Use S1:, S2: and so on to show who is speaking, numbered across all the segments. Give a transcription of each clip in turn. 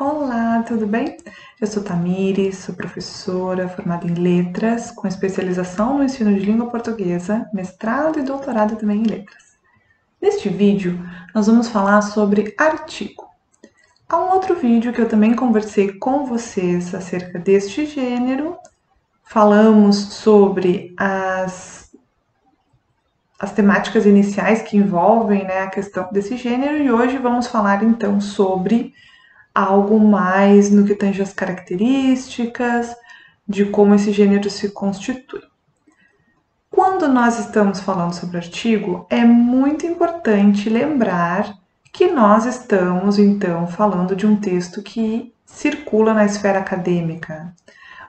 S1: Olá, tudo bem? Eu sou Tamires, sou professora formada em letras, com especialização no ensino de língua portuguesa, mestrado e doutorado também em letras. Neste vídeo, nós vamos falar sobre artigo. Há um outro vídeo que eu também conversei com vocês acerca deste gênero. Falamos sobre as temáticas iniciais que envolvem, né, a questão desse gênero e hoje vamos falar então sobre algo mais no que tange as características de como esse gênero se constitui. Quando nós estamos falando sobre artigo, é muito importante lembrar que nós estamos então falando de um texto que circula na esfera acadêmica,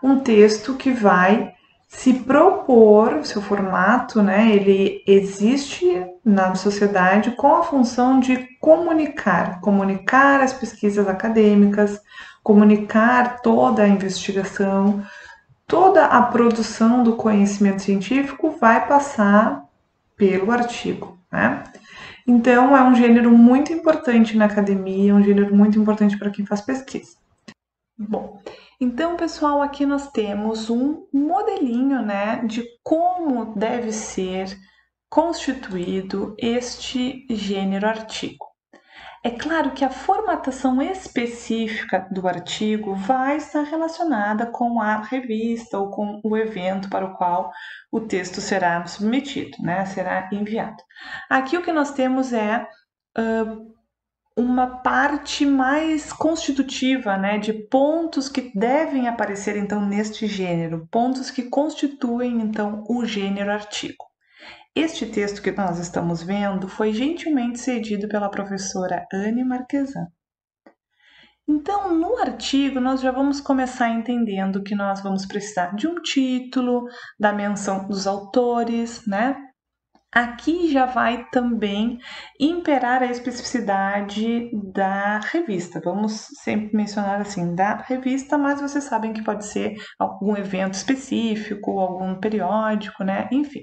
S1: um texto que vai se propor, o seu formato, né, ele existe na sociedade com a função de comunicar as pesquisas acadêmicas, comunicar toda a investigação, toda a produção do conhecimento científico vai passar pelo artigo, né? Então, é um gênero muito importante na academia, um gênero muito importante para quem faz pesquisa. Bom, então, pessoal, aqui nós temos um modelinho, né, de como deve ser constituído este gênero artigo. É claro que a formatação específica do artigo vai estar relacionada com a revista ou com o evento para o qual o texto será submetido, né, será enviado. Aqui o que nós temos é uma parte mais constitutiva, né, de pontos que devem aparecer então neste gênero, pontos que constituem então o gênero artigo. Este texto que nós estamos vendo foi gentilmente cedido pela professora Anne Marquesan. Então, no artigo, nós já vamos começar entendendo que nós vamos precisar de um título, da menção dos autores, né? Aqui já vai também imperar a especificidade da revista. Vamos sempre mencionar assim, da revista, mas vocês sabem que pode ser algum evento específico, algum periódico, né? Enfim.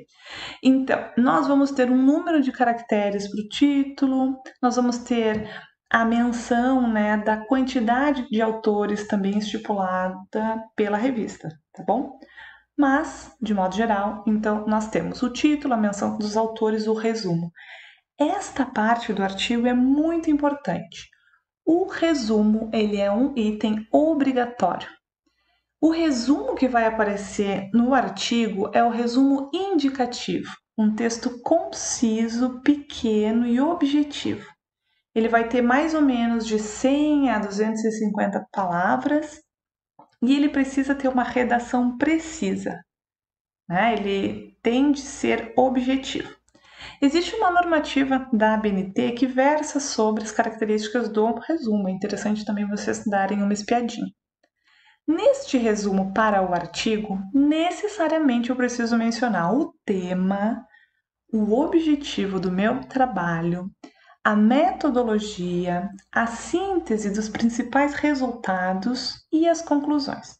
S1: Então, nós vamos ter um número de caracteres para o título, nós vamos ter a menção, né, da quantidade de autores também estipulada pela revista, tá bom? Mas, de modo geral, então nós temos o título, a menção dos autores, o resumo. Esta parte do artigo é muito importante. O resumo, ele é um item obrigatório. O resumo que vai aparecer no artigo é o resumo indicativo, um texto conciso, pequeno e objetivo. Ele vai ter mais ou menos de 100 a 250 palavras e ele precisa ter uma redação precisa, né? Ele tem de ser objetivo. Existe uma normativa da ABNT que versa sobre as características do resumo. É interessante também vocês darem uma espiadinha. Neste resumo para o artigo, necessariamente eu preciso mencionar o tema, o objetivo do meu trabalho, a metodologia, a síntese dos principais resultados e as conclusões.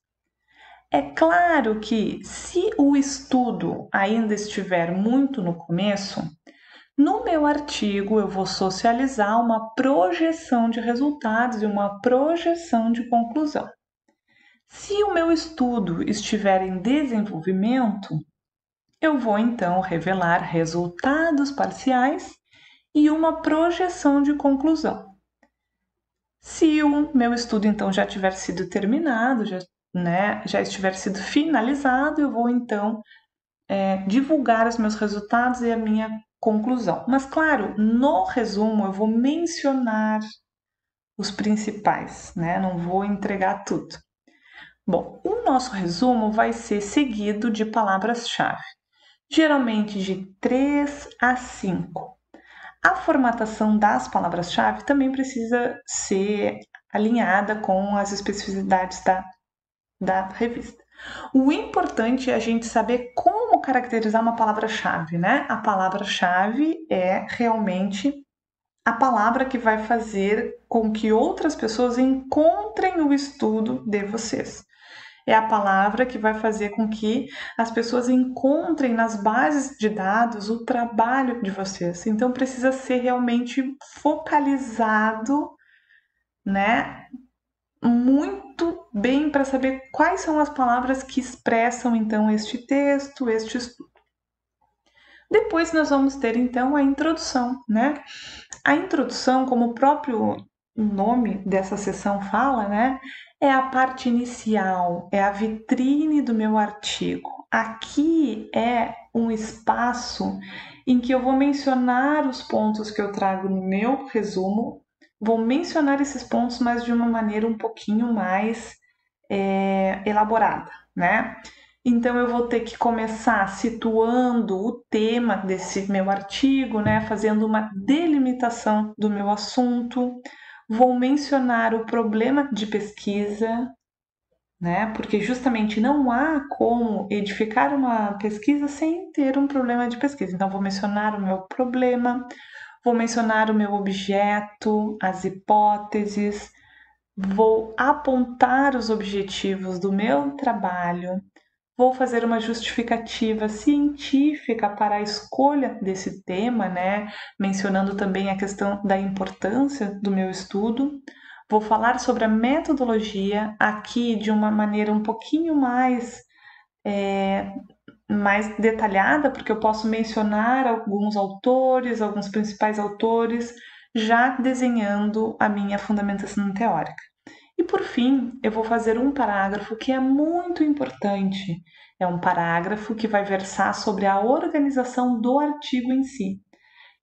S1: É claro que, se o estudo ainda estiver muito no começo, no meu artigo eu vou socializar uma projeção de resultados e uma projeção de conclusão. Se o meu estudo estiver em desenvolvimento, eu vou então revelar resultados parciais e uma projeção de conclusão. Se o meu estudo então já tiver sido terminado, já estiver sido finalizado, eu vou então divulgar os meus resultados e a minha conclusão. Mas claro, no resumo eu vou mencionar os principais, né? Não vou entregar tudo. Bom, o nosso resumo vai ser seguido de palavras-chave, geralmente de 3 a 5. A formatação das palavras-chave também precisa ser alinhada com as especificidades da revista. O importante é a gente saber como caracterizar uma palavra-chave, né? A palavra-chave é realmente a palavra que vai fazer com que outras pessoas encontrem o estudo de vocês. É a palavra que vai fazer com que as pessoas encontrem nas bases de dados o trabalho de vocês. Então precisa ser realmente focalizado, né, muito bem para saber quais são as palavras que expressam então este texto, este estudo. Depois nós vamos ter então a introdução, né? A introdução, como o próprio nome dessa sessão fala, né? É a parte inicial, é a vitrine do meu artigo. Aqui é um espaço em que eu vou mencionar os pontos que eu trago no meu resumo, vou mencionar esses pontos, mas de uma maneira um pouquinho mais elaborada, né? Então eu vou ter que começar situando o tema desse meu artigo, né, fazendo uma delimitação do meu assunto. Vou mencionar o problema de pesquisa, né? Porque justamente não há como edificar uma pesquisa sem ter um problema de pesquisa. Então vou mencionar o meu problema, vou mencionar o meu objeto, as hipóteses, vou apontar os objetivos do meu trabalho, vou fazer uma justificativa científica para a escolha desse tema, né? Mencionando também a questão da importância do meu estudo. Vou falar sobre a metodologia aqui de uma maneira um pouquinho mais detalhada, porque eu posso mencionar alguns autores, alguns principais autores, já desenhando a minha fundamentação teórica. E por fim, eu vou fazer um parágrafo que é muito importante. É um parágrafo que vai versar sobre a organização do artigo em si.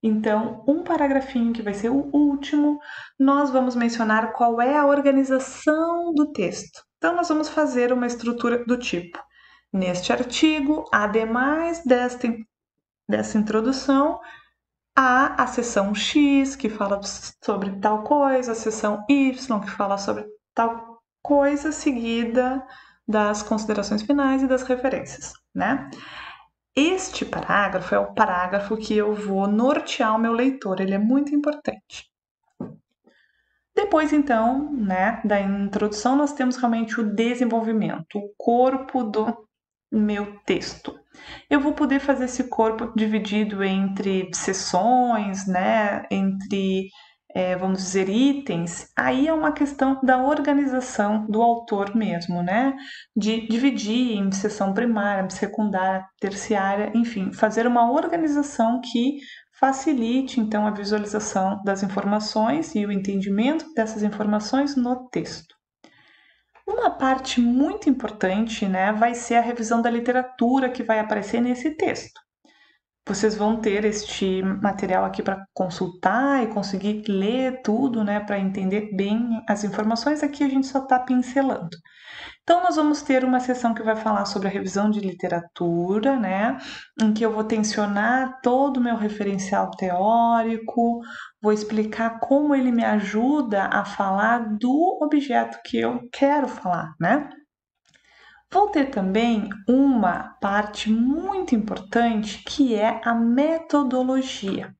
S1: Então, um paragrafinho que vai ser o último, nós vamos mencionar qual é a organização do texto. Então, nós vamos fazer uma estrutura do tipo: neste artigo, ademais dessa introdução, há a seção X, que fala sobre tal coisa, a seção Y, que fala sobre tal coisa, seguida das considerações finais e das referências, né? Este parágrafo é o parágrafo que eu vou nortear o meu leitor, ele é muito importante. Depois, então, né, da introdução, nós temos realmente o desenvolvimento, o corpo do meu texto. Eu vou poder fazer esse corpo dividido entre seções, né, entre, vamos dizer, itens. Aí é uma questão da organização do autor mesmo, né, de dividir em seção primária, secundária, terciária, enfim, fazer uma organização que facilite então a visualização das informações e o entendimento dessas informações no texto. Uma parte muito importante, né, vai ser a revisão da literatura que vai aparecer nesse texto. Vocês vão ter este material aqui para consultar e conseguir ler tudo, né, para entender bem as informações. Aqui a gente só está pincelando. Então, nós vamos ter uma sessão que vai falar sobre a revisão de literatura, né? Em que eu vou tensionar todo o meu referencial teórico, vou explicar como ele me ajuda a falar do objeto que eu quero falar, né? Vou ter também uma parte muito importante que é a metodologia.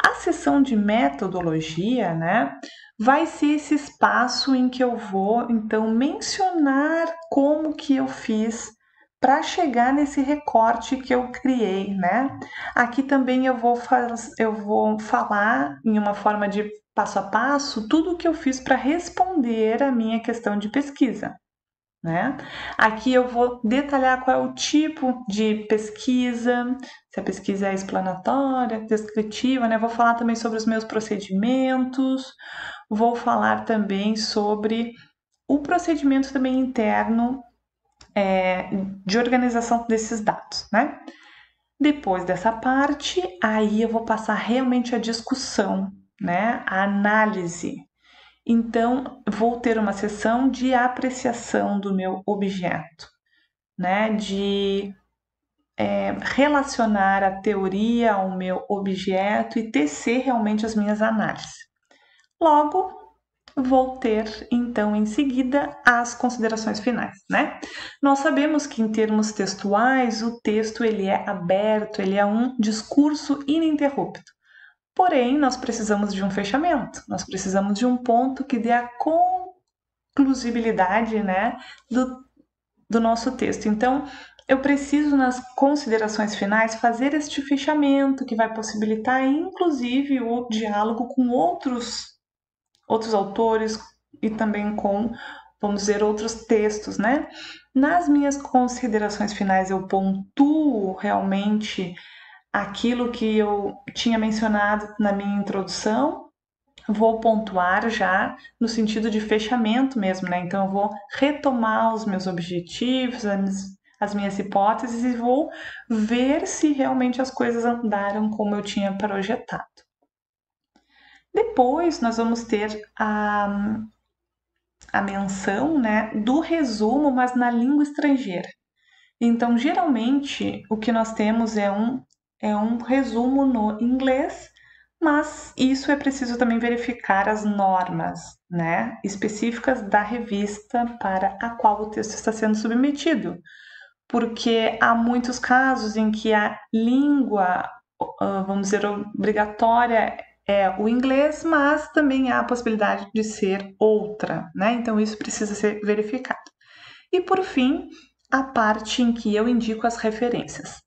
S1: A sessão de metodologia, né, vai ser esse espaço em que eu vou então mencionar como que eu fiz para chegar nesse recorte que eu criei, né? Aqui também eu vou falar em uma forma de passo a passo tudo o que eu fiz para responder a minha questão de pesquisa. Né? Aqui eu vou detalhar qual é o tipo de pesquisa, se a pesquisa é explanatória, descritiva, né? Vou falar também sobre os meus procedimentos, vou falar também sobre o procedimento também interno de organização desses dados, né? Depois dessa parte, aí eu vou passar realmente a discussão, né? A análise. Então, vou ter uma sessão de apreciação do meu objeto, né? De relacionar a teoria ao meu objeto e tecer realmente as minhas análises. Logo, vou ter, então, em seguida, as considerações finais, né? Nós sabemos que, em termos textuais, o texto ele é aberto, ele é um discurso ininterrupto. Porém, nós precisamos de um fechamento, nós precisamos de um ponto que dê a conclusibilidade, né, do nosso texto. Então, eu preciso, nas considerações finais, fazer este fechamento que vai possibilitar, inclusive, o diálogo com outros autores, e também com, vamos dizer, outros textos, né? Nas minhas considerações finais, eu pontuo realmente aquilo que eu tinha mencionado na minha introdução, vou pontuar já no sentido de fechamento mesmo, né? Então eu vou retomar os meus objetivos, as minhas hipóteses e vou ver se realmente as coisas andaram como eu tinha projetado. Depois nós vamos ter a menção, né, do resumo, mas na língua estrangeira. Então, geralmente, o que nós temos é um resumo no inglês, mas isso é preciso também verificar as normas, né, específicas da revista para a qual o texto está sendo submetido, porque há muitos casos em que a língua, vamos dizer, obrigatória é o inglês, mas também há a possibilidade de ser outra, né? Então isso precisa ser verificado. E por fim, a parte em que eu indico as referências.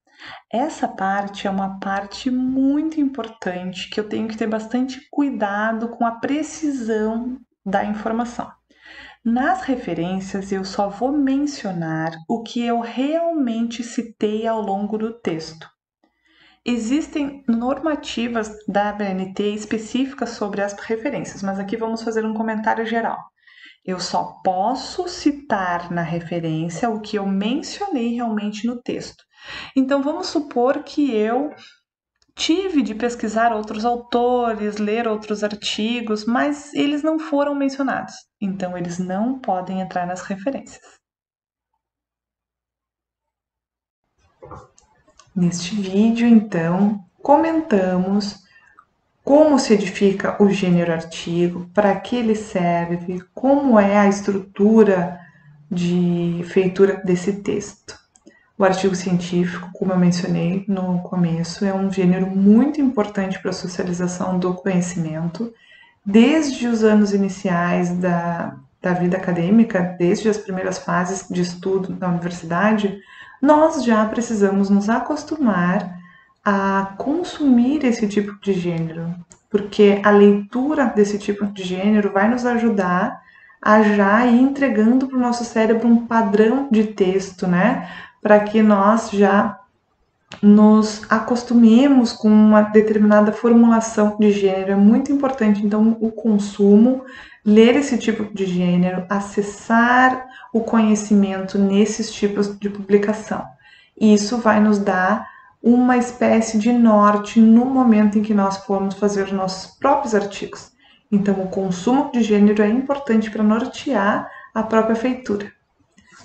S1: Essa parte é uma parte muito importante que eu tenho que ter bastante cuidado com a precisão da informação. Nas referências, eu só vou mencionar o que eu realmente citei ao longo do texto. Existem normativas da ABNT específicas sobre as referências, mas aqui vamos fazer um comentário geral. Eu só posso citar na referência o que eu mencionei realmente no texto. Então, vamos supor que eu tive de pesquisar outros autores, ler outros artigos, mas eles não foram mencionados. Então, eles não podem entrar nas referências. Neste vídeo, então, comentamos como se edifica o gênero artigo, para que ele serve, como é a estrutura de feitura desse texto. O artigo científico, como eu mencionei no começo, é um gênero muito importante para a socialização do conhecimento, desde os anos iniciais da vida acadêmica, desde as primeiras fases de estudo na universidade, nós já precisamos nos acostumar a consumir esse tipo de gênero, porque a leitura desse tipo de gênero vai nos ajudar a já ir entregando para o nosso cérebro um padrão de texto, né? Para que nós já nos acostumemos com uma determinada formulação de gênero. É muito importante, então, o consumo, ler esse tipo de gênero, acessar o conhecimento nesses tipos de publicação. E isso vai nos dar uma espécie de norte no momento em que nós formos fazer os nossos próprios artigos. Então, o consumo de gênero é importante para nortear a própria feitura.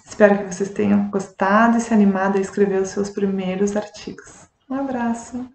S1: Espero que vocês tenham gostado e se animado a escrever os seus primeiros artigos. Um abraço!